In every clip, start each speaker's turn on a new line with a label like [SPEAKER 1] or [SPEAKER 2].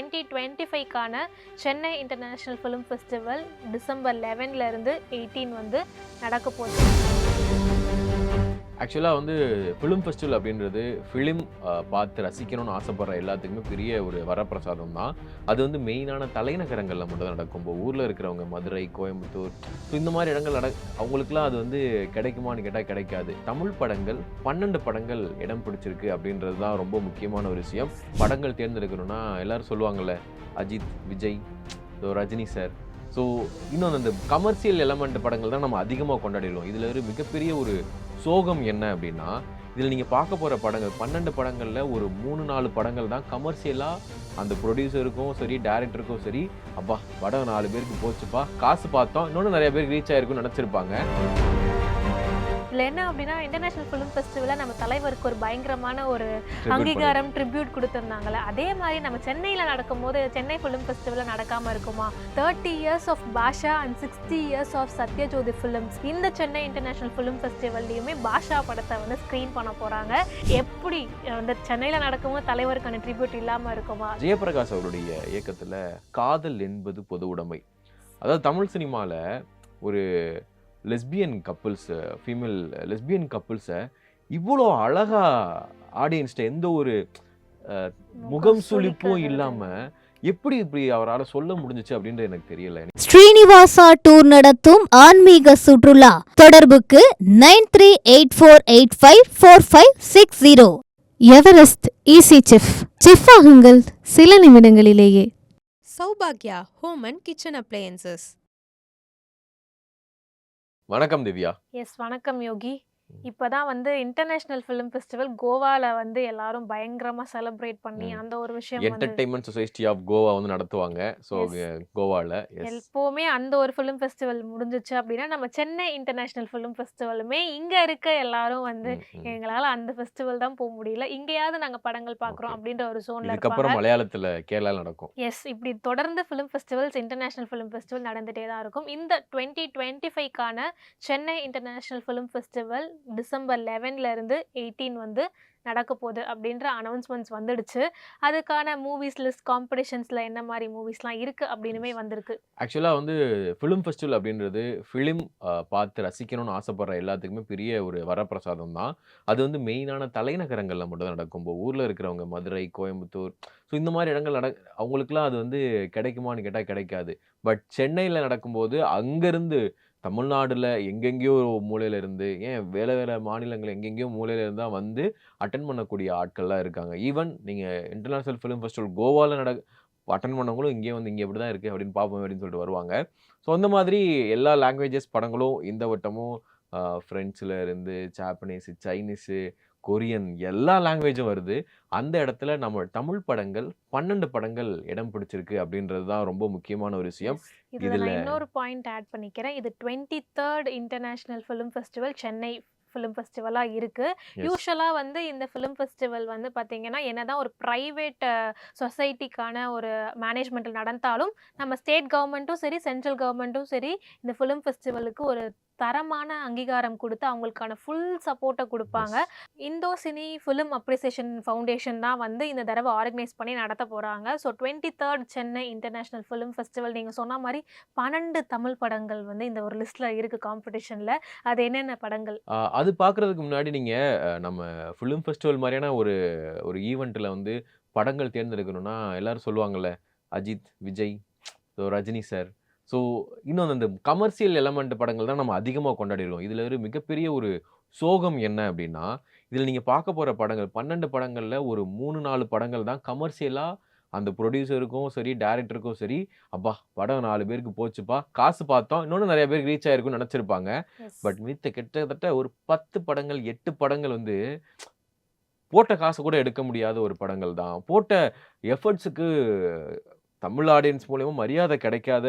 [SPEAKER 1] 2025க்கான Chennai international film festival December 11லேருந்து 18 வந்து நடக்க போகுது.
[SPEAKER 2] ஆக்சுவலாக வந்து ஃபிலிம் ஃபெஸ்டிவல் அப்படின்றது ஃபிலிம் பார்த்து ரசிக்கணும்னு ஆசைப்படுற எல்லாத்துக்குமே பெரிய ஒரு வரப்பிரசாதம் தான். அது வந்து மெயினான தலைநகரங்களில் மட்டும் தான் நடக்கும். இப்போ ஊரில் இருக்கிறவங்க மதுரை, கோயம்புத்தூர், ஸோ இந்த மாதிரி இடங்கள் அவங்களுக்குலாம் அது வந்து கிடைக்குமான்னு கேட்டால் கிடைக்காது. தமிழ் படங்கள் 12 படங்கள் இடம் பிடிச்சிருக்கு அப்படின்றது தான் ரொம்ப முக்கியமான ஒரு விஷயம். படங்கள் தேர்ந்தெடுக்கணும்னா எல்லோரும் சொல்லுவாங்கள்ல, அஜித், விஜய், ரஜினி சார். ஸோ இன்னொன்று அந்த கமர்ஷியல் எலமெண்ட் படங்கள் தான் நம்ம அதிகமாக கொண்டாடிடுவோம். இதில் ஒரு மிகப்பெரிய ஒரு சோகம் என்ன அப்படின்னா, இதில் நீங்கள் பார்க்க போகிற படங்கள் 12 படங்களில் ஒரு 3-4 படங்கள் தான் கமர்ஷியலாக அந்த ப்ரொடியூசருக்கும் சரி, டைரக்டருக்கும் சரி, அப்பா படம் 4 பேருக்கு போச்சுப்பா, காசு பார்த்தோம், இன்னொன்று நிறைய பேருக்கு ரீச் ஆகிருக்குன்னு நினச்சிருப்பாங்க.
[SPEAKER 1] இதில் என்ன அப்படின்னா, இன்டர்நேஷ்னல் ஃபிலிம் ஃபெஸ்டிவலில் நம்ம தலைவருக்கு ஒரு பயங்கரமான ஒரு அங்கீகாரம், ட்ரிபியூட் கொடுத்துருந்தாங்கல்ல, அதே மாதிரி நம்ம சென்னையில் நடக்கும்போது சென்னை ஃபிலிம் ஃபெஸ்டிவலில் நடக்காமல் இருக்குமா? 30 years of Baasha and 60 years of Sathyajothi films இந்த சென்னை இன்டர்நேஷ்னல் ஃபிலிம் ஃபெஸ்டிவல்லையுமே பாஷா படத்தை வந்து ஸ்க்ரீன் பண்ண போகிறாங்க. எப்படி அந்த சென்னையில் நடக்கும்போது தலைவருக்கான ட்ரிபியூட் இல்லாமல் இருக்குமா?
[SPEAKER 2] ஜெயபிரகாஷ் அவருடைய இயக்கத்தில் காதல் என்பது பொது உடைமை, அதாவது தமிழ் சினிமாவில் ஒரு லெஸ்பியன் கப்புள்ஸ், ஃபீமேல் லெஸ்பியன் கப்புள்ஸை இவ்வளோ அழகா ஆடியன்ஸ்ட எந்த ஒரு முகம் சுளிப்பும் இல்லாமல் எப்படி இப்படி அவரால் சொல்ல முடிஞ்சிச்சு அப்படின்றது எனக்கு தெரியல.
[SPEAKER 3] ஸ்ரீனிவாசா டூர் நடத்தும் ஆன்மீக சுற்றுலா தொடர்புக்கு 9384854560. எவரெஸ்ட் ஈசி செஃப் ஆகுங்கள் சில நிமிடங்களிலேயே.
[SPEAKER 4] சௌபாக்யா ஹோம் அண்ட் கிச்சன் அப்ளையன்சஸ்.
[SPEAKER 2] வணக்கம் திவ்யா.
[SPEAKER 1] எஸ், வணக்கம் யோகி. இப்போதான் வந்து இன்டர்நேஷ்னல் ஃபிலிம் ஃபெஸ்டிவல் கோவாவில் வந்து எல்லாரும் பயங்கரமாக செலிப்ரேட் பண்ணி அந்த ஒரு விஷயம்
[SPEAKER 2] என்டர்டைன்மெண்ட் சொசைட்டி ஆஃப் கோவா வந்து நடத்துவாங்க. ஸோ கோவாவில்
[SPEAKER 1] எப்போவுமே அந்த ஒரு ஃபிலிம் ஃபெஸ்டிவல் முடிஞ்சிச்சு அப்படின்னா நம்ம சென்னை இன்டர்நேஷ்னல் ஃபிலிம் ஃபெஸ்டிவலுமே இங்கே இருக்க எல்லாரும் வந்து எங்களால் அந்த ஃபெஸ்டிவல் தான் போக முடியல, இங்கேயாவது நாங்கள் படங்கள் பார்க்குறோம் அப்படின்ற ஒரு ஜோனில்
[SPEAKER 2] அதுக்கப்புறம் மலையாளத்தில் கேரளா நடக்கும்.
[SPEAKER 1] எஸ், இப்படி தொடர்ந்து film festivals, international film festival நடந்துகிட்டே தான் இருக்கும். இந்த 2025க்கான Chennai international film festival December 11லேருந்து 18 வந்து நடக்க போகுது அப்படின்ற அனௌன்ஸ்மெண்ட்ஸ் வந்துடுச்சு. அதுக்கான மூவிஸ் லிஸ்ட், காம்படிஷன்ஸில் என்ன மாதிரி மூவிஸ்லாம் இருக்குது அப்படின்னுமே வந்திருக்கு.
[SPEAKER 2] ஆக்சுவலாக வந்து ஃபிலிம் ஃபெஸ்டிவல் அப்படின்றது ஃபிலிம் பார்த்து ரசிக்கணும்னு ஆசைப்படுற எல்லாத்துக்குமே பெரிய ஒரு வரப்பிரசாதம் தான். அது வந்து மெயினான தலைநகரங்களில் மட்டும் தான் நடக்கும். இப்போ ஊரில் இருக்கிறவங்க மதுரை, கோயம்புத்தூர், ஸோ இந்த மாதிரி இடங்கள் அவங்களுக்குலாம் அது வந்து கிடைக்குமான்னு கேட்டால் கிடைக்காது. பட் சென்னையில் நடக்கும்போது அங்கேருந்து தமிழ்நாடுல எங்கெங்கேயோ மூலையில இருந்து, ஏன் வேற வேற மாநிலங்கள் எங்கெங்கேயோ மூலையில இருந்தா வந்து அட்டன் பண்ணக்கூடிய ஆட்கள்லாம் இருக்காங்க. ஈவன் நீங்க இன்டர்நேஷனல் ஃபிலிம் ஃபெஸ்டிவல் கோவால அட்டன் பண்ணவங்களும் இங்கே வந்து இங்கே எப்படி தான் இருக்குது அப்படின்னு பார்ப்போம் அப்படின்னு சொல்லிட்டு வருவாங்க. ஸோ அந்த மாதிரி எல்லா லாங்குவேஜஸ் படங்களும் இந்த வட்டமும் ஃப்ரெஞ்சில் இருந்து ஜாப்பனீஸு, சைனீஸு, கொரியன் எல்லா லாங்குவேஜும் வருது. அந்த இடத்துல நம்ம தமிழ் படங்கள் 12 படங்கள் இடம் பிடிச்சிருக்கு அப்படின்றது தான் ரொம்ப முக்கியமான ஒரு விஷயம்.
[SPEAKER 1] இதில் நான் இன்னொரு பாயிண்ட் ஆட் பண்ணிக்கிறேன். இது 23rd international film festival Chennai film ஃபெஸ்டிவலாக இருக்குது. யூஸ்வலாக வந்து இந்த ஃபிலிம் ஃபெஸ்டிவல் வந்து பார்த்திங்கன்னா என்னதான் ஒரு ப்ரைவேட் சொசைட்டிக்கான ஒரு மேனேஜ்மெண்ட்டில் நடந்தாலும் நம்ம ஸ்டேட் கவர்மெண்ட்டும் சரி, சென்ட்ரல் கவர்மெண்ட்டும் சரி இந்த ஃபிலிம் ஃபெஸ்டிவலுக்கு ஒரு தரமான அங்கீகாரம் கொடுத்து அவங்களுக்கான ஃபுல் சப்போர்ட்டை கொடுப்பாங்க. இந்தோ சினி ஃபிலிம் அப்ரிசியேஷன் ஃபவுண்டேஷன் தான் வந்து இந்த தடவை ஆர்கனைஸ் பண்ணி நடத்த போகிறாங்க. So 23rd Chennai international film festival நீங்கள் சொன்ன மாதிரி 12 தமிழ் படங்கள் வந்து இந்த ஒரு லிஸ்ட்டில் இருக்குது காம்படிஷனில். அது என்னென்ன படங்கள்?
[SPEAKER 2] அது பார்க்குறதுக்கு முன்னாடி நீங்கள் நம்ம ஃபிலிம் ஃபெஸ்டிவல் மாதிரியான ஒரு ஈவெண்ட்டில் வந்து படங்கள் தேர்ந்தெடுக்கணும்னா எல்லோரும் சொல்லுவாங்கள்ல, அஜித், விஜய், ரஜினி சார். ஸோ இன்னொன்று அந்த கமர்ஷியல் எலமெண்ட் படங்கள் தான் நம்ம அதிகமாக கொண்டாடிடுவோம். இதில் ஒரு மிகப்பெரிய ஒரு சோகம் என்ன அப்படின்னா, இதில் நீங்கள் பார்க்க போகிற படங்கள் 12 படங்களில் ஒரு 3-4 படங்கள் தான் கமர்ஷியலாக அந்த ப்ரொடியூசருக்கும் சரி, டைரக்டருக்கும் சரி, அப்பா படம் 4 பேருக்கு போச்சுப்பா, காசு பார்த்தோம், இன்னொன்று நிறைய பேருக்கு ரீச் ஆகிருக்குன்னு நினச்சிருப்பாங்க. பட் மித்த கிட்டத்தட்ட ஒரு 10 படங்கள் 8 படங்கள் வந்து போட்ட காசு கூட எடுக்க முடியாத ஒரு படங்கள் தான். போட்ட எஃபர்ட்ஸுக்கு தமிழ் ஆடியன்ஸ் மூலியமா மரியாதை கிடைக்காத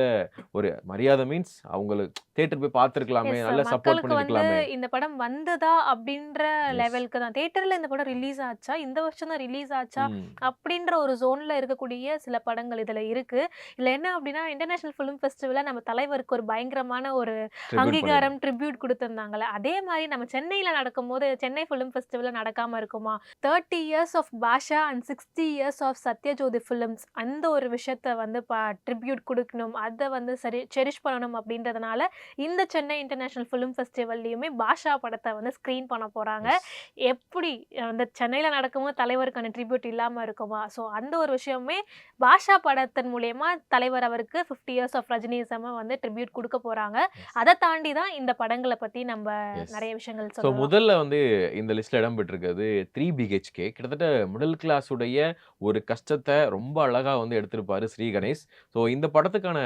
[SPEAKER 2] ஒரு மரியாதை மீன்ஸ் அவங்களுக்கு தியேட்டர் போய் பார்த்துருக்கலாமே,
[SPEAKER 1] எஸ்
[SPEAKER 2] நல்லா சப்போர்ட்
[SPEAKER 1] மக்களுக்கு வந்து
[SPEAKER 2] பண்ணியிருக்கலாமே.
[SPEAKER 1] இந்த படம் வந்ததா அப்படின்ற
[SPEAKER 2] எஸ்.
[SPEAKER 1] லெவலுக்கு தான் தியேட்டர்ல இந்த படம் ரிலீஸ் ஆச்சா, இந்த வருஷம் தான் ரிலீஸ் ஆச்சா
[SPEAKER 2] ம்.
[SPEAKER 1] அப்படின்ற ஒரு ஜோன்ல இருக்கக்கூடிய சில படங்கள் இதுல இருக்கு. இதுல என்ன அப்படின்னா இன்டர்நேஷனல் ஃபிலிம் ஃபெஸ்டிவல்ல நம்ம தலைவருக்கு ஒரு பயங்கரமான ஒரு
[SPEAKER 2] ட்ரிபியூட் பண்ணிருக்காங்க.
[SPEAKER 1] அங்கீகாரம் ட்ரிபியூட் கொடுத்திருந்தாங்கல்ல. அதே மாதிரி நம்ம சென்னையில நடக்கும்போது சென்னை ஃபிலிம் ஃபெஸ்டிவல்ல நடக்காம இருக்குமா? 30 years of Baasha and 60 years of Sathyajothi films அந்த ஒரு விஷயத்த வந்து ட்ரிபியூட் கொடுக்கணும். அதை வந்து செரிஷ் பண்ணணும் அப்படின்றதுனால இந்த சென்னை இன்டர்நேஷனல் ஃபிலிம் ஃபெஸ்டிவல்லையுமே பாஷா படத்தை வந்து ஸ்க்ரீன் பண்ண போறாங்க.
[SPEAKER 2] எஸ்.
[SPEAKER 1] எப்படி அந்த சென்னையில நடக்கும்போது தலைவருக்கான ட்ரிபியூட் இல்லாம இருக்குமா? ஸோ அந்த ஒரு விஷயமே பாஷா படத்தின் மூலியமா தலைவர் அவருக்கு 50 இயர்ஸ் ஆஃப் ரஜினிசம வந்து ட்ரிபியூட் கொடுக்க போறாங்க.
[SPEAKER 2] எஸ்.
[SPEAKER 1] அதை தாண்டி தான் இந்த படங்களை பத்தி நம்ம
[SPEAKER 2] எஸ்.
[SPEAKER 1] நிறைய விஷயங்கள்
[SPEAKER 2] ஸோ
[SPEAKER 1] சொல்லலாம்.
[SPEAKER 2] முதல்ல வந்து இந்த லிஸ்ட்ல இடம் பெற்றிருக்கிறது 3 பிஹெச்கே. கிட்டத்தட்ட மிடில் கிளாஸ் உடைய ஒரு கஷ்டத்தை ரொம்ப அழகா வந்து எடுத்திருப்பாரு ஸ்ரீ கணேஷ். ஸோ இந்த படத்துக்கான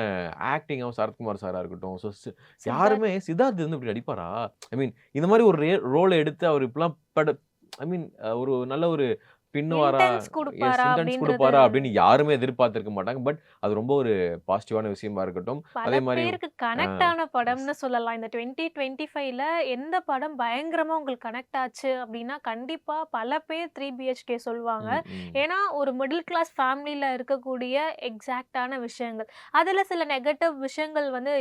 [SPEAKER 2] ஆக்டிங்கும் சரத்குமார் சாரா இருக்கட்டும், ஸோ
[SPEAKER 1] சித்தார்த்
[SPEAKER 2] யாருமே சித்தார்த் வந்து இப்படி நடிப்பாரா? ஐ மீன் இந்த மாதிரி ஒரு ரோல் எடுத்து அவர் இப்படிலாம் ஐ மீன் ஒரு நல்ல ஒரு பின்னுவாரா,
[SPEAKER 1] இன்டென்ஸ் கொடுப்பாரா
[SPEAKER 2] இன்டென்ஸ்
[SPEAKER 1] அப்படின்றது
[SPEAKER 2] கொடுப்பாரா அப்படின்னு யாருமே எதிர்பார்த்திருக்க மாட்டாங்க. பட் அது ரொம்ப ஒரு பாசிட்டிவான விஷயமா இருக்கட்டும்.
[SPEAKER 1] பல
[SPEAKER 2] அதே மாதிரி
[SPEAKER 1] பேருக்கு கனெக்ட் ஆன
[SPEAKER 2] எஸ்.
[SPEAKER 1] படம்னு சொல்லலாம். இந்த 2025ல எந்த படம் பயங்கரமா உங்களுக்கு கனெக்ட் ஆச்சு அப்படின்னா கண்டிப்பா பல பேர் 3 பிஹெச்கே சொல்லுவாங்க.
[SPEAKER 2] ம், ம்.
[SPEAKER 1] ஏன்னா ஒரு மிடில் கிளாஸ் ஃபேமிலியில இருக்கக்கூடிய எக்ஸாக்டான விஷயங்கள். அதுல சில நெகட்டிவ் விஷயங்கள் வந்து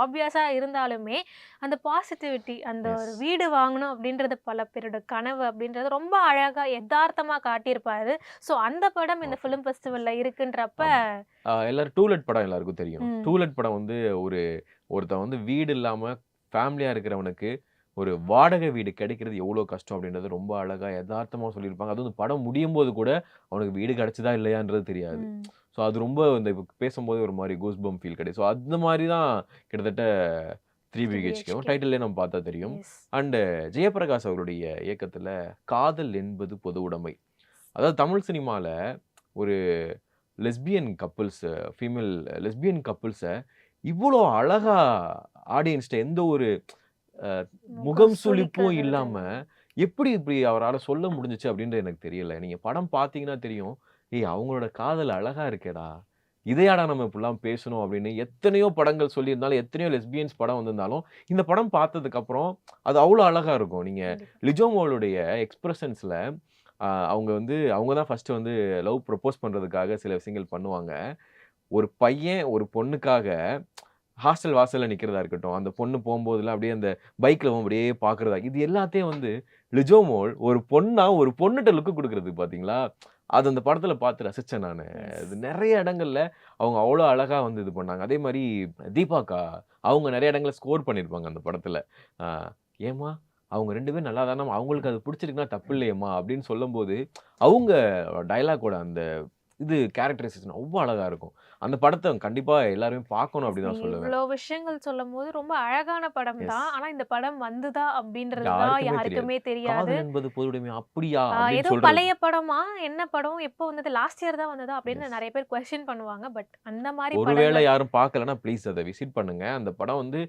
[SPEAKER 1] ஆப்வியஸா இருந்தாலுமே அந்த பாசிட்டிவிட்டி அந்த ஒரு
[SPEAKER 2] எஸ்.
[SPEAKER 1] வீடு வாங்கணும் அப்படின்றது பல பேரோட கனவு அப்படின்றது ரொம்ப அழகா யதார்த்தமா காட்டியிருப்பாரு. ஸோ அந்த படம் இந்த
[SPEAKER 2] ஓகே.
[SPEAKER 1] ஃபிலிம் ஃபெஸ்டிவல்ல இருக்குன்றப்ப
[SPEAKER 2] ஆமா. எல்லாரும் டூலெட் படம் எல்லாருக்கும் தெரியும்.
[SPEAKER 1] ம்.
[SPEAKER 2] டூலெட் படம் வந்து ஒருத்தன் வந்து வீடு இல்லாம ஃபேமிலியா இருக்கிறவனுக்கு ஒரு வாடகை வீடு கிடைக்கிறது எவ்வளோ கஷ்டம் அப்படின்றது ரொம்ப அழகா எதார்த்தமா சொல்லியிருப்பாங்க. அதுவும் இந்த படம் முடியும்போது கூட அவனுக்கு வீடு கிடைச்சதா இல்லையான்றது தெரியாது.
[SPEAKER 1] ம்.
[SPEAKER 2] ஸோ அது ரொம்ப இந்த இப்ப பேசும்போது ஒரு மாதிரி கூஸ் பம்ப் ஃபீல் கிடைக்கும். ஸோ அந்த மாதிரி தான் கிட்டத்தட்ட 3
[SPEAKER 1] 3
[SPEAKER 2] பிஹெச்கேவும்
[SPEAKER 1] பிஹெச்கே.
[SPEAKER 2] டைட்டிலே நம்ம பார்த்தா தெரியும்.
[SPEAKER 1] எஸ்.
[SPEAKER 2] அண்ட் ஜெயபிரகாஷ் அவருடைய இயக்கத்துல காதல் என்பது பொது உடைமை. அதாவது தமிழ் சினிமால ஒரு லெஸ்பியன் கப்புள்ஸ் ஃபீமேல் லெஸ்பியன் கப்புள்ஸ இவ்வளோ அழகா ஆடியன்ஸ்ட்ட எந்த ஒரு முகம் சுளிப்பும்
[SPEAKER 1] சுளிக்காதது.
[SPEAKER 2] இல்லாம எப்படி இப்படி அவரால சொல்ல முடிஞ்சுச்சு அப்படின்றது எனக்கு தெரியல. நீங்க படம் பார்த்தீங்கன்னா தெரியும். ஏய் அவங்களோட காதல் அழகா இருக்கேடா. இதையாடா நம்ம இப்படிலாம் பேசணும் அப்படின்னு எத்தனையோ படங்கள் சொல்லியிருந்தாலும், எத்தனையோ லெஸ்பியன்ஸ் படம் வந்திருந்தாலும், இந்த படம் பார்த்ததுக்கு அப்புறம் அது அவ்வளோ அழகா இருக்கும். நீங்க
[SPEAKER 1] கண்டிப்பா.
[SPEAKER 2] லிஜோ மோலுடைய எக்ஸ்பிரஷன்ஸ்ல அவங்க வந்து அவங்க தான் ஃபர்ஸ்ட் வந்து லவ் ப்ரொபோஸ் பண்றதுக்காக சில விஷயங்கள் பண்ணுவாங்க. ஒரு பையன் ஒரு பொண்ணுக்காக ஹாஸ்டல் வாசல்ல நிக்கிறதா இருக்கட்டும், அந்த பொண்ணு போம்போதெல்லாம் அப்படியே அந்த பைக்ல அப்படியே பார்க்கிறதா, இது எல்லாத்தையும் வந்து லிஜோ மோல் ஒரு பொண்ணா ஒரு பொண்ணுட்ட லுக் குடுக்குறது பார்த்தீங்களா? அது அந்த படத்துல பார்த்து ரசிச்சேன் நானு.
[SPEAKER 1] எஸ்.
[SPEAKER 2] அது நெறைய இடங்கள்ல அவங்க அவ்வளோ அழகா வந்து இது பண்ணாங்க. அதே மாரி தீபாக்கா, அவங்க நெறைய இடங்கள்ல ஸ்கோர் பண்ணியிருப்பாங்க அந்த படத்துல. அ "ஏம்மா அவங்க 2 பேரும் நல்லா தானம்மா அவங்களுக்கு அது பிடிச்சிருக்குன்னா தப்பு இல்லையேம்மா" அப்படின்னு சொல்லும்போது, அவங்க டயலாக்கோட அந்த இது கேரக்டரைசேஷன் அவ்வளோ அழகா இருக்கும். அந்த படத்த கண்டிப்பா எல்லாருமே பார்க்கணும்
[SPEAKER 1] எஸ்.
[SPEAKER 2] அப்படின்னு தான்
[SPEAKER 1] நீங்க
[SPEAKER 2] சொல்லுவேன்.
[SPEAKER 1] இவ்ளோ விஷயங்கள் சொல்லும்போது ரொம்ப அழகான படம்
[SPEAKER 2] எஸ்.
[SPEAKER 1] தான். ஆனா இந்த படம் வந்துதா அப்படின்றது தான்
[SPEAKER 2] யாருக்குமே தெரியாது.
[SPEAKER 1] யாருக்குமே தெரியாது.
[SPEAKER 2] காதல் என்பது பொதுவுடைமை அப்படியா? அப்படின்னு
[SPEAKER 1] ஏதோ
[SPEAKER 2] சொல்றது.
[SPEAKER 1] பழைய படமா? என்ன படம்? எப்போ வந்தது? லாஸ்ட் இயர் தான் வந்ததா? அப்படின்னு
[SPEAKER 2] எஸ்.
[SPEAKER 1] நெறைய பேர் கொஸ்டின் பண்ணுவாங்க. பட் அந்த மாரி
[SPEAKER 2] ஒருவேளை
[SPEAKER 1] படங்கள்
[SPEAKER 2] யாரும் பார்க்கலன்னா, ப்ளீஸ் அத விசிட் பண்ணுங்க. அந்த படம் வந்து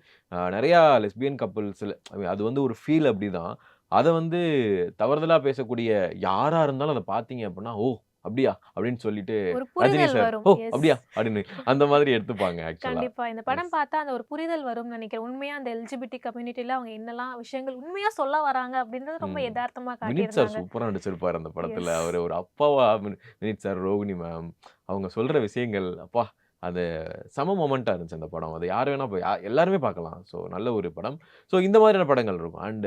[SPEAKER 2] நெறையா லெஸ்பியன் கப்பிள்ஸ்ல அது வந்து ஒரு ஃபீல் அப்படிதான். அத வந்து தவறுதலா பேசக்கூடிய யாரா இருந்தாலும் அத பார்த்தீங்க அப்படின்னா, "ஓ! அப்படியா?" அப்படின்னு சொல்லிட்டு
[SPEAKER 1] ஒரு
[SPEAKER 2] ரஜினி
[SPEAKER 1] புரிதல்
[SPEAKER 2] சார்,
[SPEAKER 1] வரும்.
[SPEAKER 2] "ஓ!
[SPEAKER 1] எஸ்.
[SPEAKER 2] அப்படியா?" அப்படின்னு அந்த மாதிரி எடுத்துப்பாங்க ஆக்சுவலா.
[SPEAKER 1] கண்டிப்பா. இந்த படம்
[SPEAKER 2] எஸ்.
[SPEAKER 1] பார்த்தா அந்த ஒரு புரிதல் வரும்னு நெனைக்கிறேன். உண்மையா அந்த எல்ஜிபிடி கம்யூனிட்டில அவங்க என்னலாம் விஷயங்கள் உண்மையா சொல்ல வராங்க அப்படின்றது ரொம்ப
[SPEAKER 2] ம்.
[SPEAKER 1] எதார்த்தமா
[SPEAKER 2] வினித் சார்
[SPEAKER 1] காட்டியிருந்தாங்க.
[SPEAKER 2] சூப்பரா நடிச்சிருப்பாரு அந்த படத்துல.
[SPEAKER 1] எஸ்.
[SPEAKER 2] அவரு ஒரு அப்பாவா வினித் சார், ரோகிணி மேம் அவங்க சொல்ற விஷயங்கள் அப்பா! அது செம மொமெண்ட்டா இருந்துச்சு அந்த படம். அது யார் வேணா போய் எல்லாருமே பார்க்கலாம். ஸோ நல்ல ஒரு படம். ஸோ இந்த மாதிரியான படங்கள் இருக்கும். அண்ட்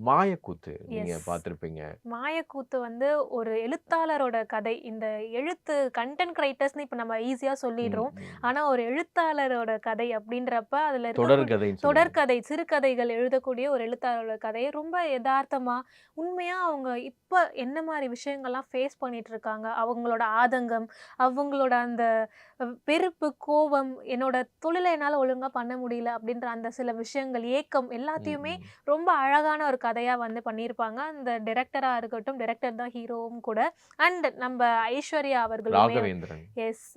[SPEAKER 2] மாயக்கூத்து நீங்க
[SPEAKER 1] எஸ்.
[SPEAKER 2] பார்த்திருப்பீங்க.
[SPEAKER 1] மாயக்கூத்து வந்து ஒரு எழுத்தாளரோட கதை. இந்த எழுத்து கன்டென்ட் கிரியேட்டர்ஸ்ன்னு இப்ப நம்ம ஈஸியா
[SPEAKER 2] ம்,
[SPEAKER 1] சொல்லிடுறோம்.
[SPEAKER 2] ம்.
[SPEAKER 1] ஆனா ஒரு எழுத்தாளரோட கதை அப்படின்றப்ப அதுல
[SPEAKER 2] தொடர்கதைன்னு சொல்லுவாங்க.
[SPEAKER 1] தொடர்கதை, சிறுகதைகள் எழுதக்கூடிய ஒரு எழுத்தாளரோட கதையை ரொம்ப எதார்த்தமா, உண்மையா அவங்க இப்ப என்ன மாரி விஷயங்கள்லாம் ஃபேஸ் பண்ணிட்டு இருக்காங்க. அவங்களோட ஆதங்கம், அவங்களோட அந்த வெறுப்பு, கோவம், என்னோட தொழில என்னால ஒழுங்கா பண்ண முடியல அப்படின்ற அந்த சில விஷயங்கள், ஏக்கம்
[SPEAKER 2] ம்,
[SPEAKER 1] எல்லாத்தையுமே
[SPEAKER 2] ம்.
[SPEAKER 1] ரொம்ப அழகான ஒரு கதையா வந்து பண்ணியிருப்பாங்க. அந்த டைரக்டரா இருக்கட்டும், டைரக்டர் தான் ஹீரோவும் கூட. அண்ட் நம்ம ஐஸ்வர்யா அவர்களுமே
[SPEAKER 2] ராகவேந்திரன்.
[SPEAKER 1] எஸ்.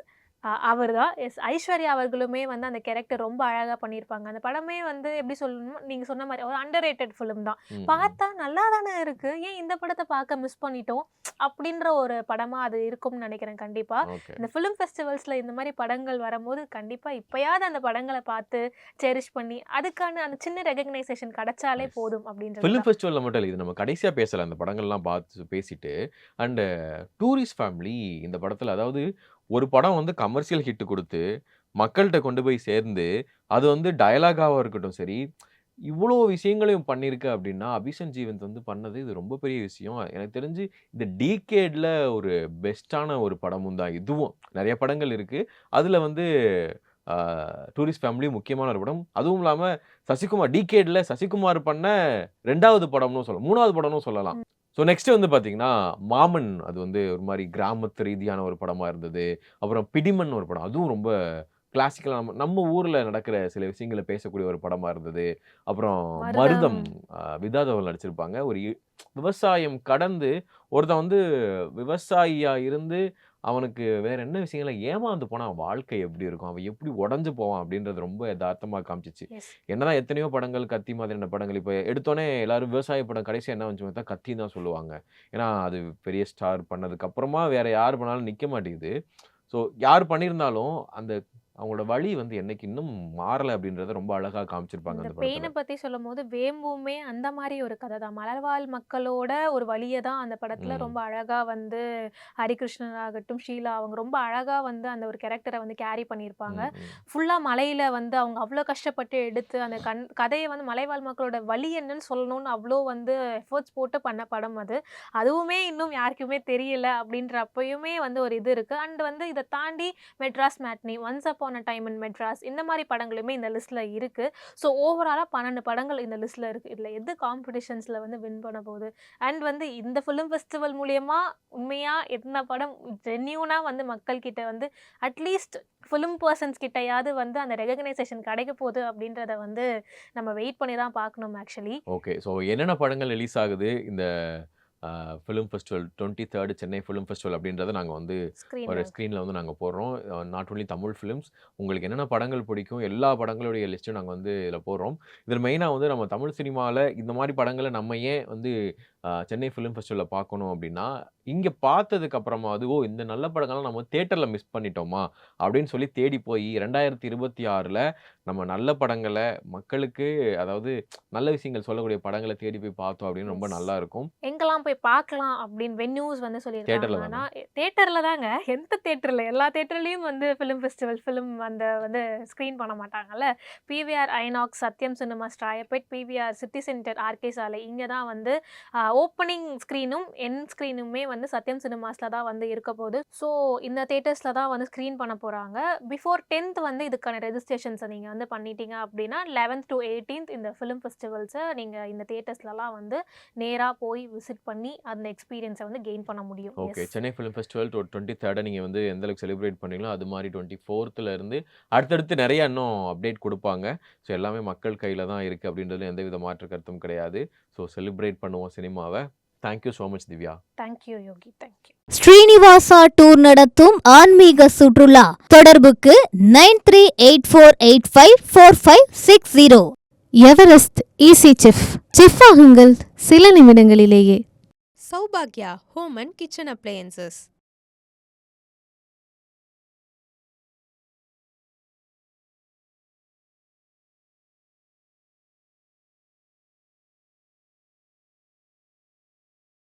[SPEAKER 1] அவர்தான். எஸ். ஐஸ்வர்யா அவர்களுமே வந்து அந்த கேரக்டர் ரொம்ப அழகா பண்ணியிருப்பாங்க. அந்த படமே வந்து எப்படி சொல்லணும், நீங்க சொன்ன மாரி ஒரு அண்டர் ரேட்டட் ஃபிலிம் தான்.
[SPEAKER 2] ம், ம்.
[SPEAKER 1] பார்த்தா நல்லா தானே இருக்கு. ஏன் இந்த படத்த பார்க்க மிஸ் பண்ணிட்டோம்? அப்படின்ற ஒரு படமா அது இருக்கும்னு நினைக்கிறேன் கண்டிப்பா.
[SPEAKER 2] ஓகே.
[SPEAKER 1] இந்த ஃபிலிம் ஃபெஸ்டிவல்ஸ்ல இந்த மாரி படங்கள் வரும்போது கண்டிப்பா இப்பயாவது அந்த படங்கள பார்த்து செரிஷ் பண்ணி, அதுக்கான அந்த சின்ன ரெகக்னைசேஷன் கிடைச்சாலே
[SPEAKER 2] நைஸ்.
[SPEAKER 1] போதும் அப்படின்றது
[SPEAKER 2] ஃபிலிம்
[SPEAKER 1] தான்.
[SPEAKER 2] ஃபெஸ்டிவல்ல மட்டும் இல்ல. இது நம்ம கடைசியா பேசல. அந்த படங்கள்லாம் பார்த்து பேசிட்டு. அண்ட் டூரிஸ்ட் ஃபேமிலி இந்த படத்துல அதாவது ஒரு படம் வந்து கமர்ஷியல் ஹிட் குடுத்து, மக்கள்ட்ட கொண்டு போய் சேர்ந்து, அது வந்து டயலாகாவா இருக்கட்டும் சரி, இவ்ளோ விஷயங்களையும் பண்ணியிருக்கு அப்டின்னா, அபிஷன் ஜீவந்த் வந்து பண்ணது இது ரொம்ப பெரிய விஷயம். எனக்கு தெரிஞ்சு இந்த டீகேட்ல ஒரு பெஸ்ட்டான ஒரு படமும் தான் இதுவும். நெறைய படங்கள் இருக்கு. அதுல வந்து ஆ டூரிஸ்ட் ஃபேமிலி முக்கியமான ஒரு படம். அதுவும் இல்லாம சசிகுமார் டீகேட்ல சசிகுமார் பண்ண 2வது படம்னு சொல்லலாம். 3வது படம்னு சொல்லலாம்.
[SPEAKER 1] ம்.
[SPEAKER 2] ஸோ நெக்ஸ்ட் வந்து பார்த்தீங்கன்னா, மாமன் அது வந்து ஒரு மாரி கிராமத்து ரீதியான ஒரு படமா இருந்தது. அப்புறம் பிடிமன் ஒரு படம். அதுவும் ரொம்ப கிளாசிக்கலா நம்ம நம்ம ஊர்ல நடக்கிற சில விஷயங்கள பேசக்கூடிய ஒரு படமா இருந்தது. அப்புறம்
[SPEAKER 1] மருதம்.
[SPEAKER 2] மருதம் விதாத் அவர்கள் நடிச்சிருப்பாங்க. ஒரு விவசாயம் கடந்து ஒருத்தன் வந்து விவசாயியா இருந்து அவனுக்கு வேற என்ன விஷயங்கள்ல ஏமாந்து போனா அவன் வாழ்க்கை எப்படி இருக்கும்? அவன் எப்படி உடைஞ்சு போவான்? அப்படின்றது ரொம்ப எதார்த்தமா காமிச்சுச்சு.
[SPEAKER 1] எஸ்.
[SPEAKER 2] என்னதான் எத்தனையோ படங்கள், கத்தி மாதிரியான படங்கள் இப்ப எடுத்தோனே எல்லாரும் விவசாய படம் கடைசியா என்ன வந்துச்சுன்னு பார்த்தா கத்தின்னு தான் சொல்லுவாங்க. ஏன்னா, அது பெரிய ஸ்டார் பண்ணதுக்கு அப்புறமா வேற யார் பண்ணாலும் நிக்க மாட்டேங்குது. ஸோ யார் பண்ணியிருந்தாலும் அந்த அவங்களோட வழி வந்து என்னைக்கு இன்னும் மாறல அப்படின்றத ரொம்ப அழகா காமிச்சிருப்பாங்க
[SPEAKER 1] இந்த
[SPEAKER 2] அந்த படத்துல.
[SPEAKER 1] பெயின பத்தி சொல்லும்போது, வேம்புமே அந்த மாரி ஒரு கதை தான். மலைவாழ் மக்களோட ஒரு வலிய தான் அந்த படத்துல
[SPEAKER 2] ம்.
[SPEAKER 1] ரொம்ப அழகா வந்து ஹரிகிருஷ்ணன் ஆகட்டும், ஷீலா அவங்க ரொம்ப அழகா வந்து அந்த ஒரு கேரக்டர வந்து கேரி பண்ணியிருப்பாங்க.
[SPEAKER 2] ம், ம்.
[SPEAKER 1] ஃபுல்லா மலையில வந்து அவங்க அவ்ளோ கஷ்டப்பட்டு எடுத்து அந்த கதைய வந்து மலைவாழ் மக்களோட வலி என்னன்னு சொல்லணும்னு அவ்ளோ வந்து எஃபோர்ட்ஸ் போட்டு பண்ண படம் அது. அதுவுமே இன்னும் யாருக்குமே தெரியல அப்படின்ற அப்பயுமே வந்து ஒரு இது இருக்கு. அண்ட் வந்து இத தாண்டி Madras matinee, once upon a time in Madras இந்த மாரி படங்களுமே இந்த லிஸ்ட்ல இருக்கு. ஸோ ஓவராலா 12 படங்கள் இந்த லிஸ்ட்ல இருக்கு. இதுல எது காம்படிஷன்ஸ்ல வந்து வின் பண்ண போகுது? அண்ட் வந்து இந்த ஃபிலிம் ஃபெஸ்டிவல் மூலியமா உண்மையா என்ன படம் ஜென்யூனா வந்து மக்கள் கிட்ட வந்து அட்லீஸ்ட் ஃபிலிம் பெர்சன்ஸ் கிட்டயாவது வந்து அந்த ரெகக்னைசேஷன் கிடைக்க போகுது அப்படின்றத வந்து நம்ம வெயிட் பண்ணி தான் பார்க்கணும் ஆக்சுவலி.
[SPEAKER 2] ஓகே. ஸோ என்னென்ன படங்கள் ரிலீஸ் ஆகுது இந்த film festival 23 Chennai film festival அப்படின்றத நாங்க வந்து ஒரு
[SPEAKER 1] ஸ்க்ரீன்ல.
[SPEAKER 2] ஸ்க்ரீன்ல வந்து நாங்க போடுறோம். Not only Tamil films. உங்களுக்கு என்னென்ன படங்கள் பிடிக்கும், எல்லா படங்களுடைய லிஸ்ட்டும் நாங்க வந்து இதில போடுறோம். இதில மெயினா வந்து நம்ம தமிழ் சினிமால இந்த மாரி படங்கள நம்ம ஏன் வந்து சென்னை ஃபிலிம் ஃபெஸ்டிவல்ல பார்க்கணும் அப்படின்னா, இங்க பார்த்ததுக்கு அப்புறமாவது, "ஓ! இந்த நல்ல படங்கள்லாம் நம்ம தியேட்டர்ல மிஸ் பண்ணிட்டோமா?" அப்படின்னு சொல்லி தேடி போய் 2026ல நம்ம நல்ல படங்கள மக்களுக்கு அதாவது நல்ல விஷயங்கள் சொல்லக்கூடிய படங்கள தேடி போய் பார்த்தோம் அப்படின்னு ரொம்ப
[SPEAKER 1] எஸ்.
[SPEAKER 2] நல்லா இருக்கும்.
[SPEAKER 1] எங்கெல்லாம் போய் பார்க்கலாம் அப்படின்னு வென்யூஸ் வந்து
[SPEAKER 2] தியேட்டர்ல
[SPEAKER 1] சொல்லியிருக்காங்கன்னா,
[SPEAKER 2] தானா?
[SPEAKER 1] தியேட்டர்ல தாங்க. எந்த தியேட்டர்ல? எல்லா தியேட்டர்லயும் வந்து ஃபிலிம் ஃபெஸ்டிவல் ஃபிலிம் அந்த வந்து ஸ்க்ரீன் பண்ண மாட்டாங்கல்ல. PVR INOX, Sathyam cinemas, Royapet, PVR city centre, RK Salai இங்க தான் வந்து ஓப்பனிங் ஸ்க்ரீனும், எண்ட் ஸ்க்ரீனுமே வந்து சத்யம் சினிமாஸ்ல தான் வந்து இருக்க போகுது. ஸோ இந்த தியேட்டர்ஸ்ல தான் வந்து ஸ்க்ரீன் பண்ண போறாங்க. பிஃபோர் 10th வந்து இதுக்கான ரெஜிஸ்ட்ரேஷன்ஸ நீங்க வந்து பண்ணிட்டீங்க அப்படின்னா, 11th to 18th இந்த ஃபிலிம் ஃபெஸ்டிவல்ஸ நீங்க இந்த தியேட்டர்ஸ்லலாம் வந்து நேரா போய் விசிட் பண்ணி அந்த எக்ஸ்பீரியன்ஸை வந்து கெயின் பண்ண முடியும்.
[SPEAKER 2] Okay.
[SPEAKER 1] Yes.
[SPEAKER 2] Chennai film festival 23 நீங்க வந்து எந்த அளவுக்கு செலிப்ரேட் பண்ணீங்களோ, அது மாரி 24ல இருந்து அடுத்தடுத்து நெறைய இன்னும் அப்டேட் குடுப்பாங்க. ஸோ எல்லாமே மக்கள் கையில தான் இருக்கு அப்படின்றதுல எந்தவித மாற்று கருத்தும் கிடையாது. ஸோ செலிப்ரேட் பண்ணுவோம் சினிமாவ. Thank you so much Divya.
[SPEAKER 1] Thank you Yogi. Thank you.
[SPEAKER 3] Srinivasa tour நடத்தும் ஆன்மீக சுற்றுலா தொடர்புக்கு 9384854560. எவரெஸ்ட் ஈசி செஃப் செஃப் ஆகுங்கள் சில நிமிடங்களிலேயே.
[SPEAKER 4] Saubhagya Home and Kitchen Appliances.